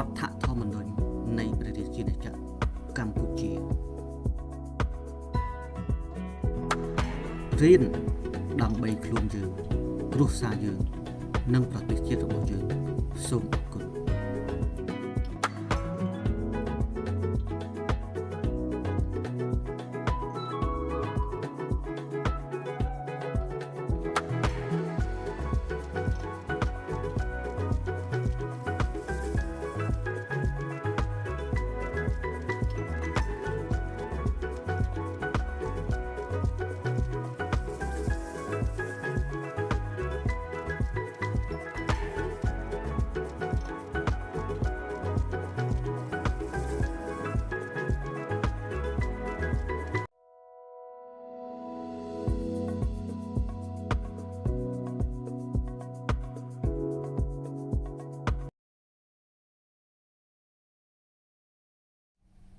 រដ្ឋធម្មនុញ្ញនៃព្រះរាជាណាចក្រកម្ពុជារៀនដើម្បីខ្លួនយើងគ្រួសារយើងនិងប្រទេសជាតិរបស់យើងសូមអរគុណ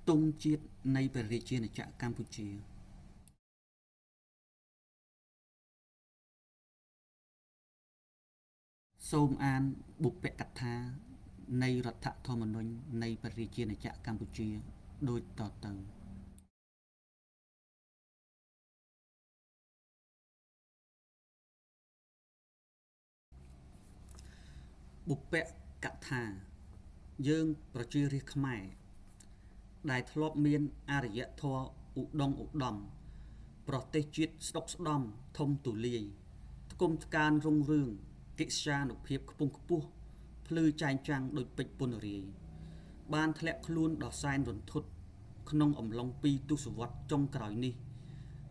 ទង់ជាតិនៃព្រះរាជាណាចក្រកម្ពុជាសូមអានបុព្វកថានៃរដ្ឋធម្មនុញ្ញនៃព្រះរាជាណាចក្រកម្ពុជាដូចតទៅបុព្វកថាយើងប្រជារាស្ត្រខ្មែរដែលធ្លាប់មានអរិយធម៌ឧត្តមឧត្តមប្រទេសជាតិស្ដុកស្ដំធំទូលាយថ្កុំថ្កើងរុងរឿងកិត្យានុភាពខ្ពង់ខ្ពស់ភ្លឺចែងចាំងដោយពេជ្រពុនរាយបានធ្លាក់ខ្លួនដល់សែនរន្ធត់ក្នុងអំឡុង2ទសវត្សរ៍ចុងក្រោយនេះ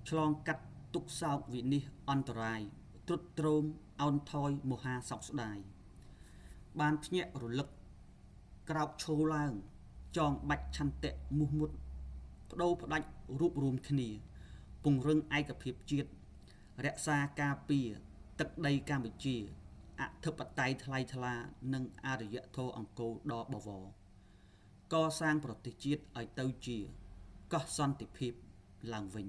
ឆ្លងកាត់ទុក្ខសោកវិនិច្ឆ័យអន្តរាយទ្រុឌទ្រោមអោនថយមហាសោកស្ដាយបានភ្ញាក់រលឹកក្រោកឈរឡើងចងបាច់ឆន្ទៈមុះមុតបដូរផ្ដាច់រួបរวมគ្នាពង្រឹងឯកភាពជាតិរក្សាការពារទឹកដីកម្ពុជាអធិបតេយ្យថ្លៃថ្លានិងអរិយធម៌អង្គរដ៏បវរកសាងប្រទេសជាតិឲ្យទៅជាកោះសន្តិភាពឡើងវិញ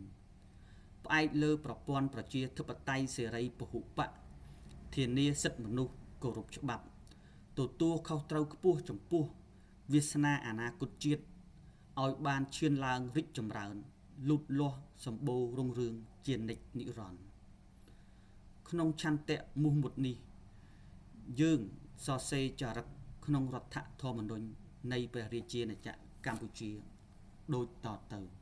ផ្អែកលើប្រព័ន្ធប្រជាធិបតេយ្យសេរីពហុបកធានាសិទ្ធិមនុស្សគោរពច្បាប់ទទួលខុសត្រូវខ្ពស់ចំពោះវាសនាអនាគតជាតិឲ្យបានឈានឡើងរីកចម្រើនលូតលាស់សម្បូររុងរឿងជានិច្ចនិរន្តរ៍ក្នុងឆន្ទៈមុះមុតនេះយើងសរសេរចារឹកក្នុងរដ្ឋធម្មនុញ្ញនៃព្រះរាជាណាចក្រកម្ពុជាដូចតទៅ